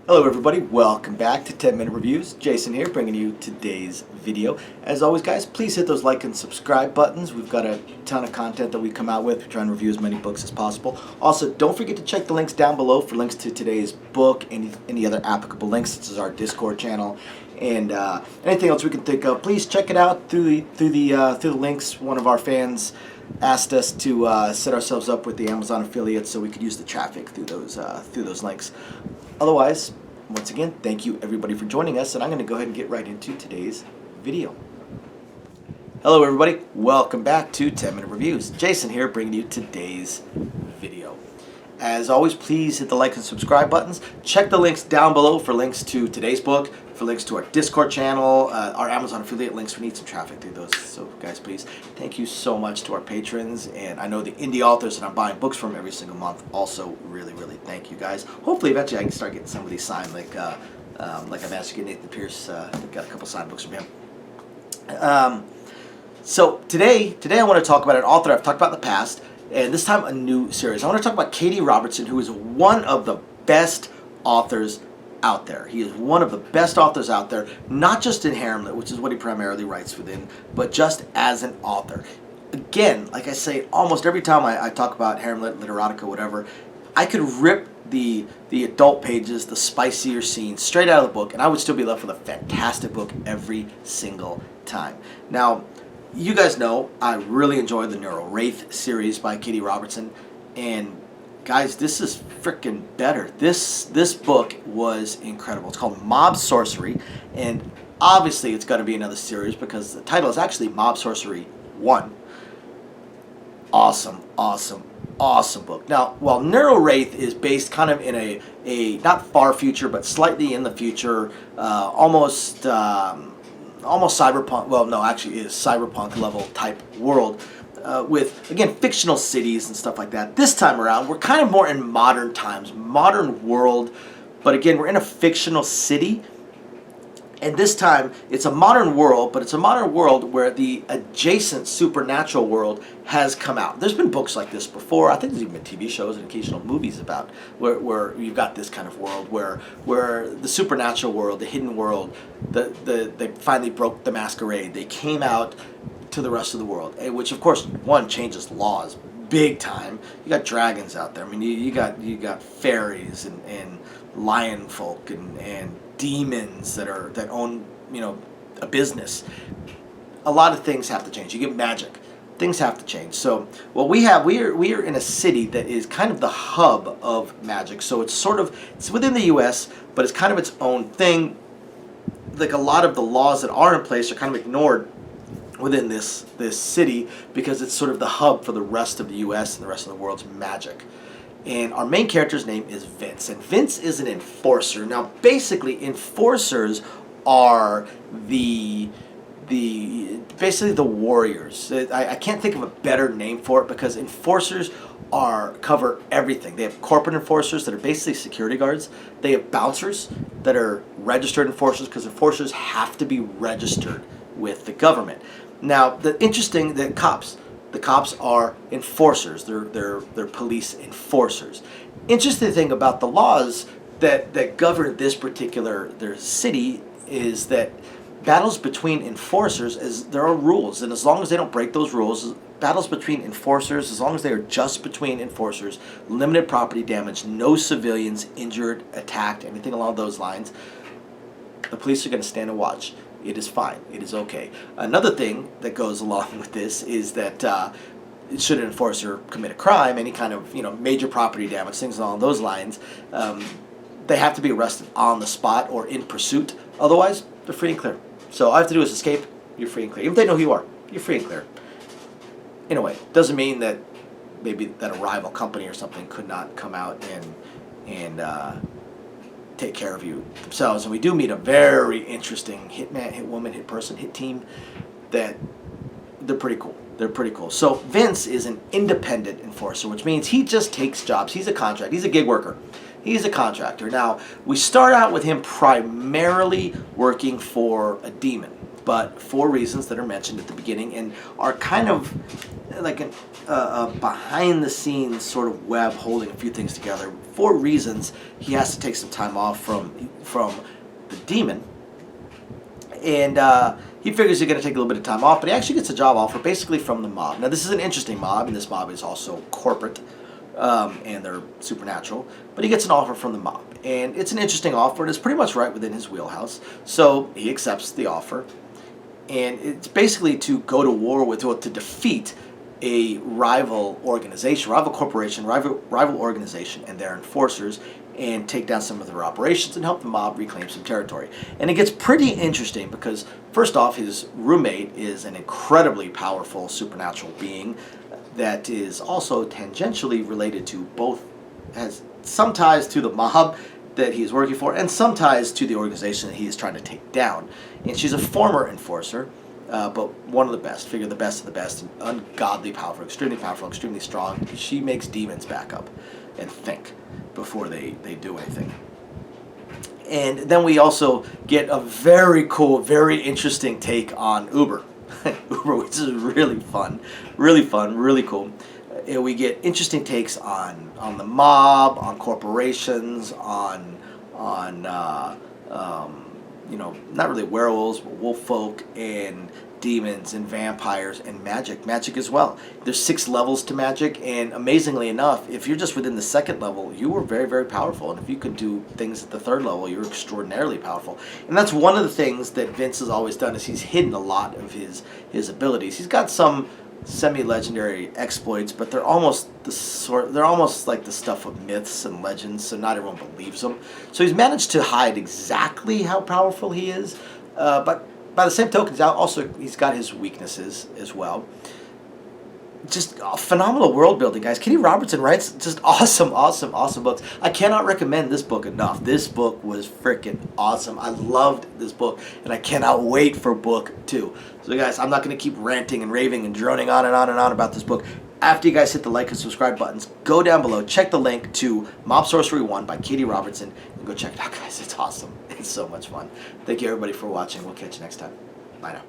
Hello everybody, welcome back to 10 Minute Reviews. Jason here bringing you today's video. As always guys, please hit those like and subscribe buttons. We've got a ton of content that we come out with. We're trying to review as many books as possible. Also, don't forget to check the links down below for links to today's book and any other applicable links, such as our Discord channel and anything else we can think of. Please check it out through the links. One of our fans asked us to set ourselves up with the Amazon affiliates so we could use the traffic through those links. Otherwise, once again, thank you everybody for joining us, and I'm going to go ahead and get right into today's video. Hello everybody, welcome back to 10 Minute Reviews. Jason here bringing you today's video. As always, please hit the like and subscribe buttons. Check the links down below for links to today's book, for links to our Discord channel, our Amazon affiliate links. We need some traffic through those, so guys, please. Thank you so much to our patrons, and I know the indie authors that I'm buying books from every single month. Also, really thank you guys. Hopefully, eventually, I can start getting some of these signed, like I've asked to get Nathan Pierce. I've got a couple signed books from him. So today I want to talk about an author I've talked about in the past, and this time a new series. I want to talk about Katie Robertson, who is one of the best authors out there. He is one of the best authors out there, not just in Harem Lit, which is what he primarily writes within, but just as an author. Again, like I say, almost every time I talk about Harem Lit, Literotica, whatever, I could rip the adult pages, the spicier scenes, straight out of the book, and I would still be left with a fantastic book every single time. Now, you guys know I really enjoy the Neural Wraith series by Katie Robertson, and guys, this is freaking better. This book was incredible. It's called Mob Sorcery, and obviously it's got to be another series because the title is actually Mob Sorcery 1. Awesome book. Now, while Neural Wraith is based kind of in a not far future, but slightly in the future, almost cyberpunk, well, no, actually it is cyberpunk level type world, with, again, fictional cities and stuff like that. This time around, we're kind of more in modern times, modern world, but again, we're in a fictional city, and this time, it's a modern world, but it's a modern world where the adjacent supernatural world has come out. There's been books like this before. I think there's even been TV shows and occasional movies about where you've got this kind of world where the supernatural world, the hidden world, they finally broke the masquerade. They came out to the rest of the world, which of course one changes laws big time. You got dragons out there. I mean, you got fairies and lion folk and demons that own, you know, a business. A lot of things have to change. You get magic. Things have to change. So what we are in a city that is kind of the hub of magic. So it's within the US, but it's kind of its own thing. Like a lot of the laws that are in place are kind of ignored within this city because it's sort of the hub for the rest of the US and the rest of the world's magic. And our main character's name is Vince, and Vince is an enforcer. Now, basically, enforcers are basically the warriors. I can't think of a better name for it because enforcers cover everything. They have corporate enforcers that are basically security guards. They have bouncers that are registered enforcers because enforcers have to be registered with the government. Now, the cops are enforcers. They're police enforcers. Interesting thing about the laws that govern this particular city is that battles between enforcers, there are rules, and as long as they don't break those rules, battles between enforcers, as long as they are just between enforcers, limited property damage, no civilians injured, attacked, anything along those lines, the police are going to stand and watch. It is fine. It is okay. Another thing that goes along with this is that should an enforcer commit a crime, any kind of major property damage, things along those lines, they have to be arrested on the spot or in pursuit. Otherwise, they're free and clear. So all I have to do is escape. You're free and clear. Even if they know who you are, you're free and clear. In a way, doesn't mean that maybe that a rival company or something could not come out and take care of you themselves. And we do meet a very interesting hitman, hit woman, hit person, hit team that they're pretty cool. They're pretty cool. So Vince is an independent enforcer, which means he just takes jobs. He's a contract. He's a gig worker. He's a contractor. Now, we start out with him primarily working for a demon. but 4 reasons that are mentioned at the beginning and are kind of like a behind-the-scenes sort of web holding a few things together. 4 reasons he has to take some time off from the demon, and he figures he's going to take a little bit of time off, but he actually gets a job offer basically from the mob. Now, this is an interesting mob, and this mob is also corporate, and they're supernatural, but he gets an offer from the mob, and it's an interesting offer, and it's pretty much right within his wheelhouse, so he accepts the offer, and it's basically to go to war with, or to defeat a rival organization, rival corporation, rival organization, and their enforcers, and take down some of their operations and help the mob reclaim some territory. And it gets pretty interesting because, first off, his roommate is an incredibly powerful supernatural being that is also tangentially related to both, has some ties to the mob that he is working for and some ties to the organization that he is trying to take down. And she's a former enforcer, but one of the best, figure the best of the best, and ungodly powerful, extremely strong. She makes demons back up and think before they do anything. And then we also get a very cool, very interesting take on Uber. Uber, which is really fun, really cool. And we get interesting takes on the mob, on corporations, on you know, not really werewolves, but wolf folk and demons and vampires and magic as well. There's 6 levels to magic, and amazingly enough, if you're just within the 2nd level, you are very powerful, and if you can do things at the 3rd level, you're extraordinarily powerful. And that's one of the things that Vince has always done, is he's hidden a lot of his abilities. He's got some semi-legendary exploits, but they're almost like the stuff of myths and legends, so not everyone believes them. So he's managed to hide exactly how powerful he is, but by the same token, he's got his weaknesses as well. Just phenomenal world building, guys. Katie Robertson writes just awesome books. I cannot recommend this book enough. This book was freaking awesome. I loved this book, and I cannot wait for book 2. So, guys, I'm not going to keep ranting and raving and droning on and on about this book. After you guys hit the like and subscribe buttons, go down below, check the link to Mob Sorcery 1 by Katie Robertson, and go check it out, guys. It's awesome. It's so much fun. Thank you, everybody, for watching. We'll catch you next time. Bye now.